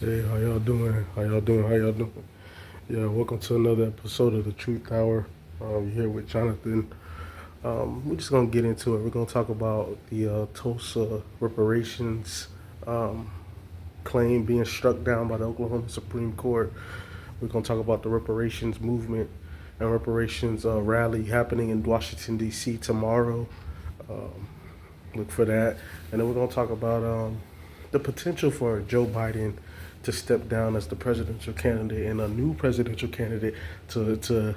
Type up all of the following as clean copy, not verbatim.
Hey, how y'all doing? How y'all doing? How y'all doing? Yeah, welcome to another episode of the Truth Hour. You're here with Jonathan. We're just gonna get into it. We're gonna talk about the Tulsa reparations um, claim being struck down by the Oklahoma Supreme Court. We're gonna talk about the reparations movement and reparations rally happening in Washington D.C. tomorrow. Um, Look for that, and then we're gonna talk about the potential for Joe Biden to step down as the presidential candidate and a new presidential candidate to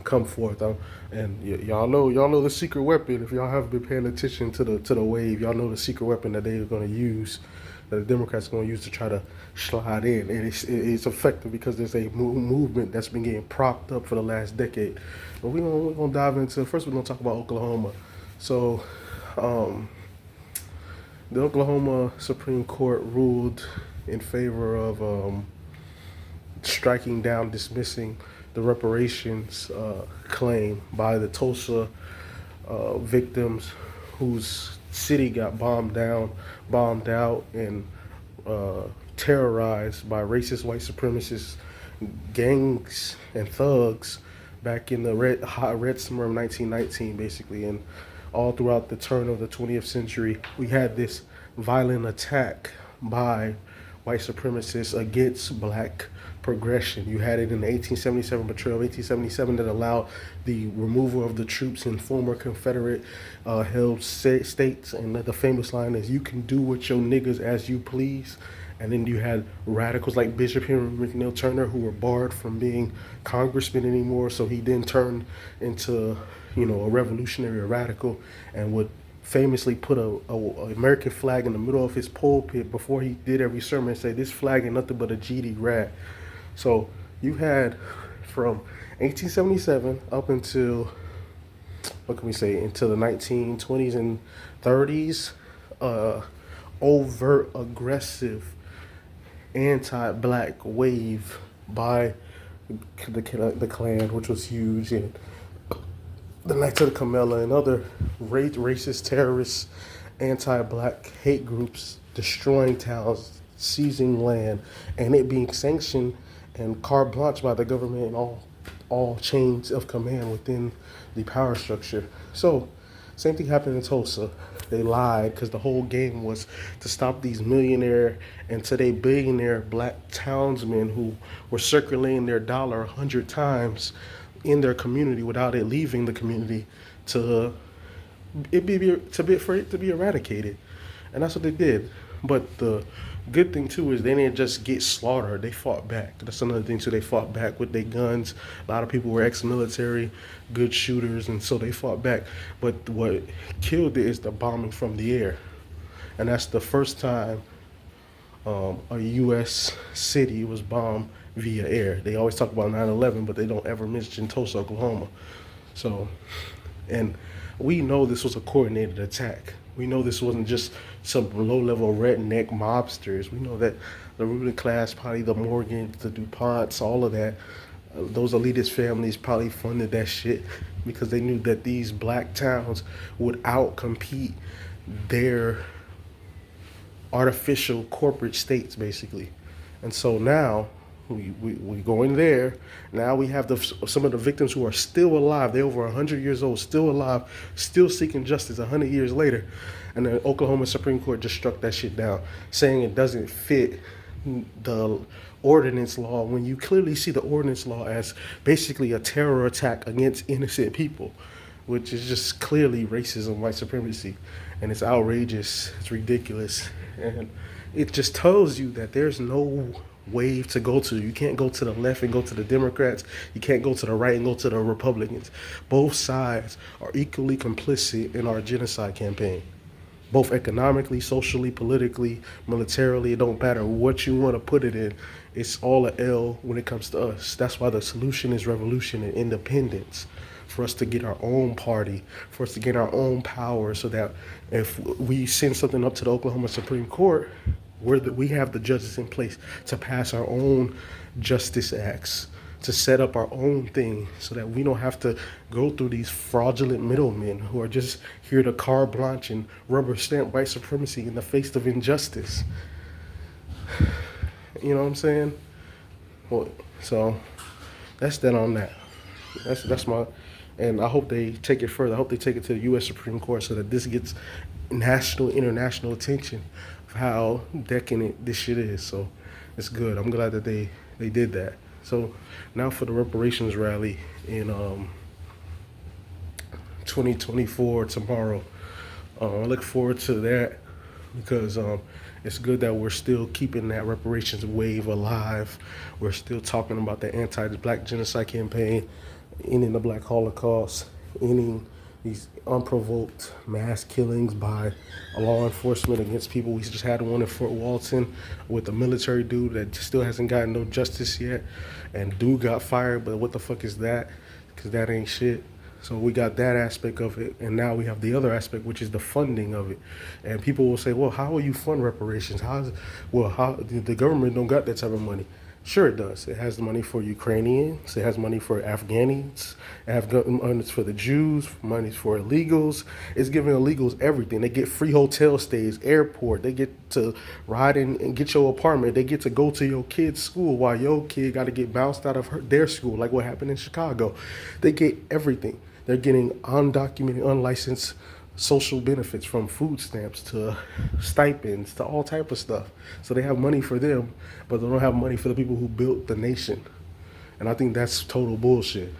come forth. And y'all know the secret weapon. If y'all haven't been paying attention to the wave, y'all know the secret weapon that they're going to use, that the Democrats are going to use to try to slide in, and it's effective because there's a movement that's been getting propped up for the last decade. But we're gonna dive into first. We're gonna talk about Oklahoma. So. Um, the Oklahoma Supreme Court ruled in favor of striking down, dismissing the reparations claim by the Tulsa victims whose city got bombed out, and uh, terrorized by racist white supremacist gangs and thugs back in the red summer of 1919, basically. And all throughout the turn of the 20th century, we had this violent attack by white supremacists against black progression. You had it in the 1877 betrayal of 1877 that allowed the removal of the troops in former Confederate held states. And the famous line is, "You can do with your niggas as you please." And then you had radicals like Bishop Henry McNeil Turner, who were barred from being congressman anymore. So he then turned into, a revolutionary, a radical, and would famously put a American flag in the middle of his pulpit before he did every sermon and say, "This flag ain't nothing but a GD rag." So you had from 1877 up until, what can we say, until the 1920s and 30s, uh, overt aggressive anti-black wave by the Klan, which was huge, and the Knights of the Camella and other racist, terrorist, anti-black hate groups destroying towns, seizing land, and it being sanctioned and carte blanche by the government and all chains of command within the power structure. So, same thing happened in Tulsa. They lied because the whole game was to stop these millionaire and today billionaire black townsmen who were circulating their dollar 100 times in their community without it leaving the community to for it to be eradicated, and that's what they did. But the good thing too is they didn't just get slaughtered; they fought back. That's another thing too. They fought back with their guns. A lot of people were ex-military, good shooters, and so they fought back. But what killed it is the bombing from the air, and that's the first time a U.S. city was bombed via air. They always talk about 9/11, but they don't ever mention Tulsa, Oklahoma. So, and we know this was a coordinated attack. We know this wasn't just some low-level redneck mobsters. We know that the ruling class, probably the Morgans, the DuPonts, all of that, those elitist families probably funded that shit because they knew that these black towns would outcompete their artificial corporate states, basically. And so now we go in there. Now we have some of the victims who are still alive. They're over 100 years old, still alive, still seeking justice 100 years later. And the Oklahoma Supreme Court just struck that shit down, saying it doesn't fit the ordinance law when you clearly see the ordinance law as basically a terror attack against innocent people, which is just clearly racism, white supremacy, and it's outrageous, it's ridiculous, and it just tells you that there's no wave to go to. You can't go to the left and go to the Democrats. You can't go to the right and go to the Republicans. Both sides are equally complicit in our genocide campaign, both economically, socially, politically, militarily. It don't matter what you want to put it in. It's all a L when it comes to us. That's why the solution is revolution and independence, for us to get our own party, for us to get our own power, so that if we send something up to the Oklahoma Supreme Court, we have the judges in place to pass our own justice acts, to set up our own thing, so that we don't have to go through these fraudulent middlemen who are just here to carte blanche and rubber stamp white supremacy in the face of injustice. You know what I'm saying? Well, so that's that on that. That's my, and I hope they take it further. I hope they take it to the U.S. Supreme Court so that this gets national, international attention of how decadent this shit is. So it's good. I'm glad that they did that. So now for the reparations rally in 2024 tomorrow. I look forward to that because it's good that we're still keeping that reparations wave alive. We're still talking about the anti-black genocide campaign, ending the Black Holocaust, ending these unprovoked mass killings by law enforcement against people. We just had one in Fort Walton with a military dude that still hasn't gotten no justice yet. And dude got fired, but what the fuck is that? Because that ain't shit. So we got that aspect of it, and now we have the other aspect, which is the funding of it. And people will say, "Well, how will you fund reparations? How the government don't got that type of money?" Sure, it does. It has the money for Ukrainians. It has money for Afghans. It has money for the Jews. Money for illegals. It's giving illegals everything. They get free hotel stays, airport. They get to ride in and get your apartment. They get to go to your kid's school while your kid got to get bounced out of their school, like what happened in Chicago. They get everything. They're getting undocumented, unlicensed social benefits, from food stamps to stipends to all type of stuff. So they have money for them, but they don't have money for the people who built the nation. And I think that's total bullshit.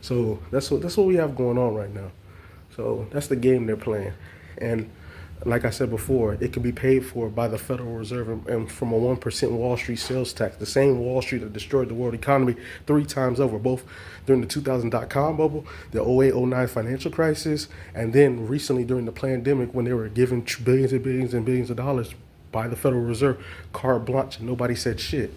So that's what we have going on right now. So that's the game they're playing. And like I said before, it can be paid for by the Federal Reserve and from a 1% Wall Street sales tax, the same Wall Street that destroyed the world economy 3 times over, both during the 2000 dot-com bubble, the 08-09 financial crisis, and then recently during the pandemic when they were giving billions and billions and billions of dollars by the Federal Reserve, carte blanche, and nobody said shit.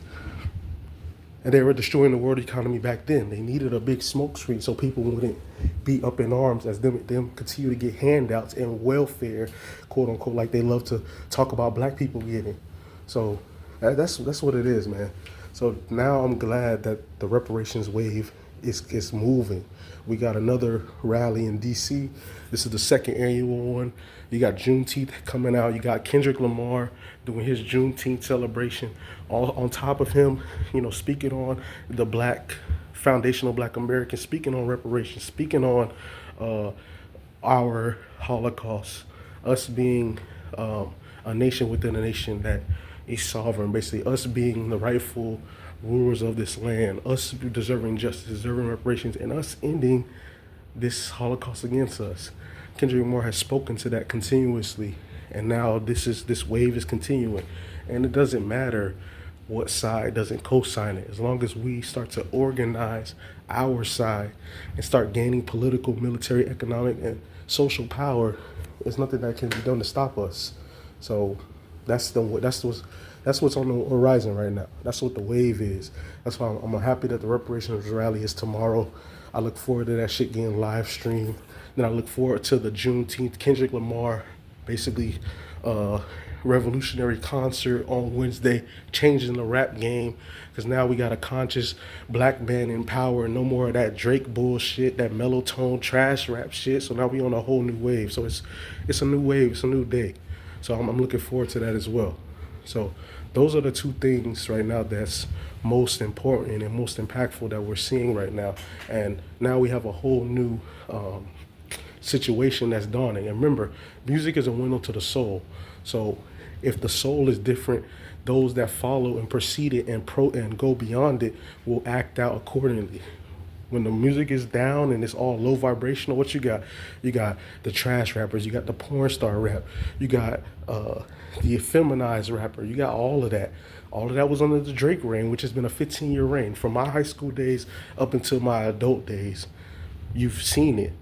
And they were destroying the world economy back then. They needed a big smoke screen so people wouldn't be up in arms as them continue to get handouts and welfare, quote unquote, like they love to talk about black people getting. So that's what it is, man. So now I'm glad that the reparations wave is moving. We got another rally in D.C. This is the second annual one. You got Juneteenth coming out. You got Kendrick Lamar doing his Juneteenth celebration. All on top of him, speaking on the foundational Black Americans, speaking on reparations, speaking on our Holocaust, us being a nation within a nation that is sovereign, basically us being the rightful rulers of this land, us deserving justice, deserving reparations, and us ending this Holocaust against us. Kendrick Lamar has spoken to that continuously, and now this wave is continuing. And it doesn't matter what side doesn't co-sign it, as long as we start to organize our side and start gaining political, military, economic, and social power. There's nothing that can be done to stop us. So that's what's on the horizon right now. That's what the wave is. That's why I'm happy that the reparations rally is tomorrow. I look forward to that shit getting live streamed. Then I look forward to the Juneteenth Kendrick Lamar, basically revolutionary concert on Wednesday, changing the rap game, because now we got a conscious black man in power, and no more of that Drake bullshit, that mellow tone trash rap shit. So now we on a whole new wave. So it's a new wave, it's a new day. So I'm looking forward to that as well. So those are the two things right now that's most important and most impactful that we're seeing right now. And now we have a whole new situation that's dawning. And remember, music is a window to the soul. So if the soul is different, those that follow and precede it and go beyond it will act out accordingly. When the music is down and it's all low vibrational, what you got? You got the trash rappers, you got the porn star rap, you got the effeminized rapper, you got all of that. All of that was under the Drake reign, which has been a 15-year reign. From my high school days up until my adult days, you've seen it.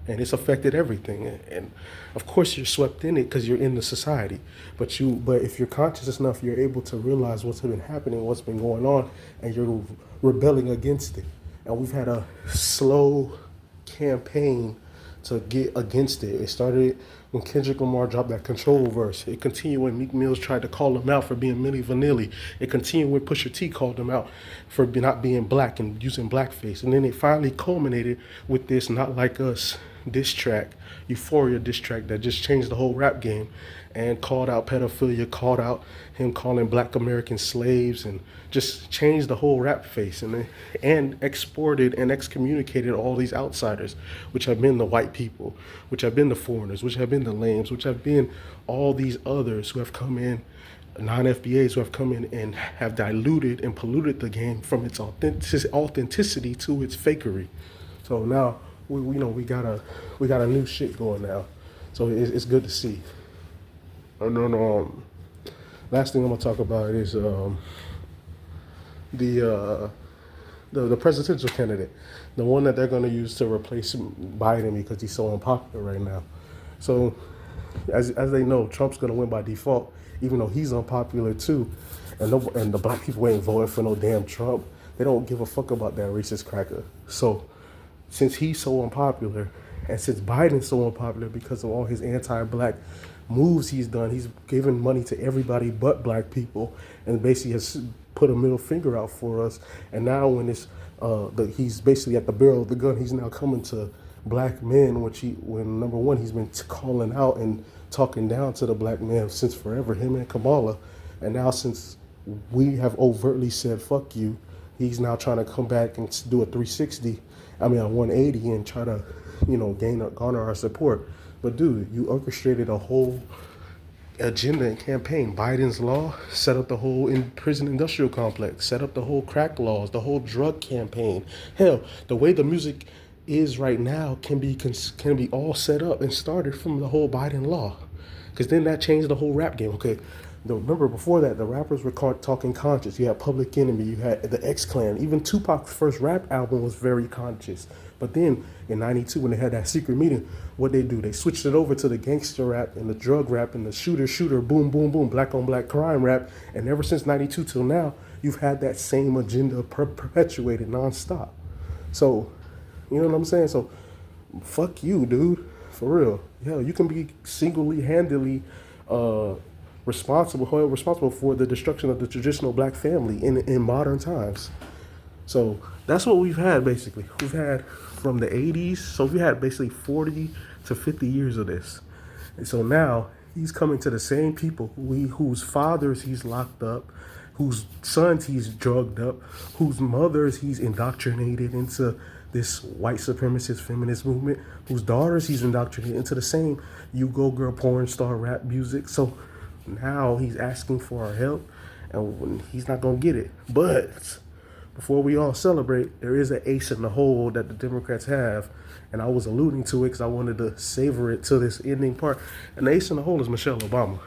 And it's affected everything. And of course you're swept in it because you're in the society. But if you're conscious enough, you're able to realize what's been happening, what's been going on, and you're rebelling against it. And we've had a slow campaign to get against it. It started when Kendrick Lamar dropped that Control verse. It continued when Meek Mills tried to call him out for being Milli Vanilli. It continued when Pusha T called him out for not being black and using blackface. And then it finally culminated with this Not Like Us diss track, Euphoria diss track that just changed the whole rap game and called out pedophilia, called out him calling black Americans slaves, and just changed the whole rap face, and exported and excommunicated all these outsiders, which have been the white people, which have been the foreigners, which have been the lames, which have been all these others who have come in, non-FBAs who have come in and have diluted and polluted the game from its authenticity to its fakery. So now we got a new shit going now. So it's good to see. And then last thing I'm gonna talk about is the presidential candidate, the one that they're gonna use to replace Biden because he's so unpopular right now. So as they know, Trump's gonna win by default, even though he's unpopular too, and the black people ain't voting for no damn Trump. They don't give a fuck about that racist cracker. So since he's so unpopular, and since Biden's so unpopular because of all his anti-black moves he's done, he's given money to everybody but black people, and basically has put a middle finger out for us. And now when he's basically at the barrel of the gun, he's now coming to black men, when number one, he's been calling out and talking down to the black men since forever, him and Kamala. And now since we have overtly said fuck you, he's now trying to come back and do a 180, and try to, garner our support. But dude, you orchestrated a whole agenda and campaign. Biden's law set up the whole prison industrial complex, set up the whole crack laws, the whole drug campaign. Hell, the way the music is right now can be all set up and started from the whole Biden law, because then that changed the whole rap game. Okay, remember before that, the rappers were talking conscious. You had Public Enemy, you had the X-Clan. Even Tupac's first rap album was very conscious. But then in '92, when they had that secret meeting, what they do? They switched it over to the gangster rap and the drug rap and the shooter, boom, boom, boom, black on black crime rap. And ever since '92 till now, you've had that same agenda perpetuated nonstop. So, you know what I'm saying? So, fuck you, dude. For real. Hell, you can be single-handedly responsible for the destruction of the traditional black family in modern times. So that's what we've had, basically. We've had from the 80s, so we had basically 40 to 50 years of this. And so now he's coming to the same people whose fathers he's locked up, whose sons he's drugged up, whose mothers he's indoctrinated into this white supremacist feminist movement, whose daughters he's indoctrinated into the same you go girl porn star rap music. So now he's asking for our help, and he's not gonna get it. But before we all celebrate, there is an ace in the hole that the Democrats have, and I was alluding to it because I wanted to savor it to this ending part. And the ace in the hole is Michelle Obama.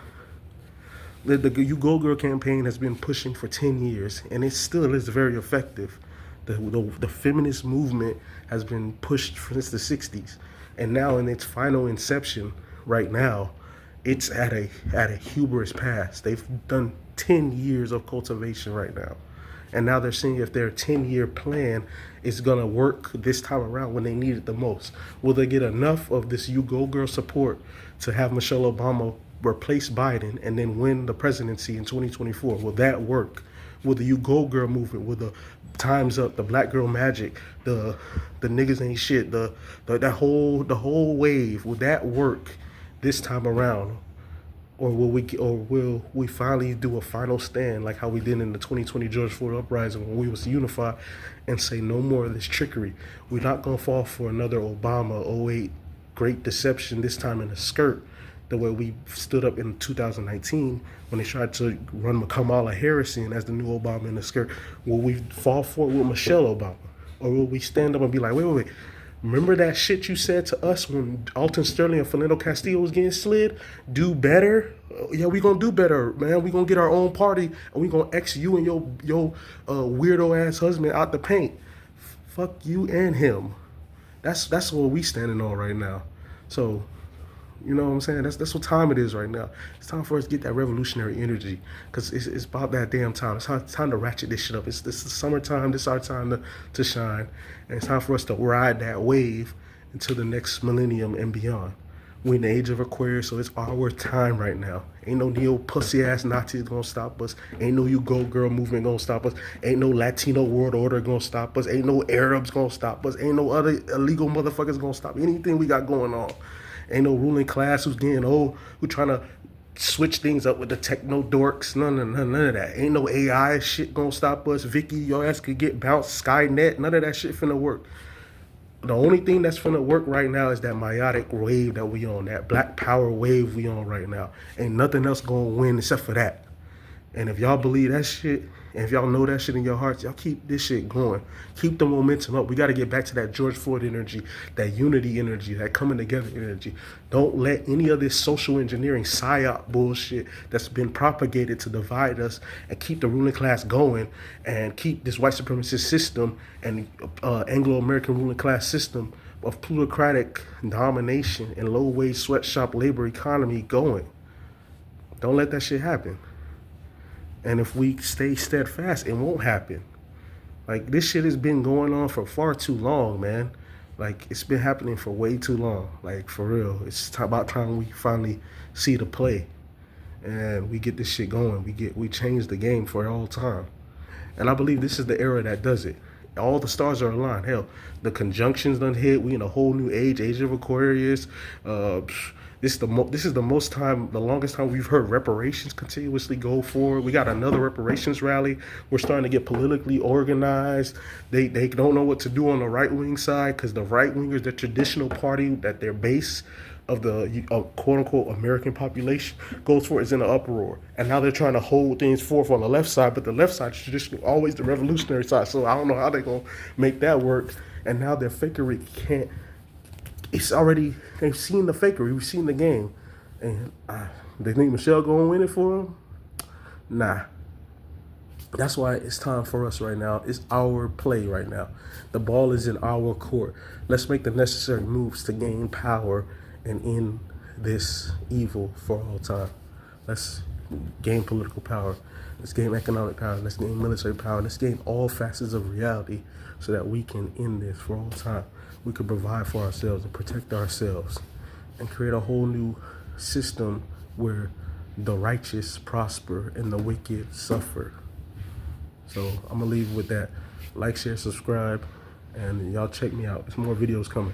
The You Go Girl campaign has been pushing for 10 years, and it still is very effective. The feminist movement has been pushed since the 60s, and now in its final inception right now, it's at a hubris pass. They've done 10 years of cultivation right now. And now they're seeing if their 10-year plan is going to work this time around when they need it the most. Will they get enough of this You Go Girl support to have Michelle Obama replace Biden and then win the presidency in 2024? Will that work? Will the You Go Girl movement, will the Time's Up, the Black Girl Magic, the niggas ain't shit, the whole wave, will that work this time around? Or will we finally do a final stand like how we did in the 2020 George Floyd uprising when we was unified and say no more of this trickery? We're not gonna fall for another Obama '08 great deception, this time in a skirt, the way we stood up in 2019 when they tried to run Kamala Harris in as the new Obama in a skirt. Will we fall for it with Michelle Obama? Or will we stand up and be like, wait, remember that shit you said to us when Alton Sterling and Philando Castillo was getting slid? Do better? Yeah, we gonna do better, man. We gonna get our own party, and we gonna X you and your weirdo ass husband out the paint. Fuck you and him. That's what we standing on right now. So, you know what I'm saying? That's what time it is right now. It's time for us to get that revolutionary energy, because it's about that damn time. It's time to ratchet this shit up. This is the summertime. This is our time to shine, and it's time for us to ride that wave until the next millennium and beyond. We in the age of Aquarius, so it's our time right now. Ain't no neo pussy ass Nazis gonna stop us. Ain't no you go girl movement gonna stop us. Ain't no Latino world order gonna stop us. Ain't no Arabs gonna stop us. Ain't no other illegal motherfuckers gonna stop anything we got going on. Ain't no ruling class who's getting old, who trying to switch things up with the techno dorks. None of that. Ain't no AI shit gonna stop us. Vicky, your ass could get bounced. Skynet, none of that shit finna work. The only thing that's finna work right now is that meiotic wave that we on, that black power wave we on right now. Ain't nothing else gonna win except for that. And if y'all believe that shit, and if y'all know that shit in your hearts, y'all keep this shit going. Keep the momentum up. We got to get back to that George Floyd energy, that unity energy, that coming together energy. Don't let any of this social engineering psyop bullshit that's been propagated to divide us and keep the ruling class going and keep this white supremacist system and Anglo-American ruling class system of plutocratic domination and low-wage sweatshop labor economy going. Don't let that shit happen. And if we stay steadfast, it won't happen. Like, this shit has been going on for far too long, man. Like, it's been happening for way too long. Like, for real. It's about time we finally see the play. And we get this shit going. We change the game for all time. And I believe this is the era that does it. All the stars are aligned. Hell, the conjunctions done hit. We in a whole new age of Aquarius. This is the longest time we've heard reparations continuously go forward. We got another reparations rally. We're starting to get politically organized. They don't know what to do on the right wing side because the right wingers, the traditional party that their base of the quote unquote American population goes for is in an uproar. And now they're trying to hold things forth on the left side, but the left side is traditionally always the revolutionary side. So I don't know how they're gonna make that work. And now their fakery can't. It's already, they've seen the fakery, we've seen the game. And they think Michelle gonna win it for them? Nah. That's why it's time for us right now. It's our play right now. The ball is in our court. Let's make the necessary moves to gain power and end this evil for all time. Let's gain political power. Let's gain economic power. Let's gain military power. Let's gain all facets of reality so that we can end this for all time. We could provide for ourselves and protect ourselves and create a whole new system where the righteous prosper and the wicked suffer. So I'm going to leave with that. Like, share, subscribe, and y'all check me out. There's more videos coming.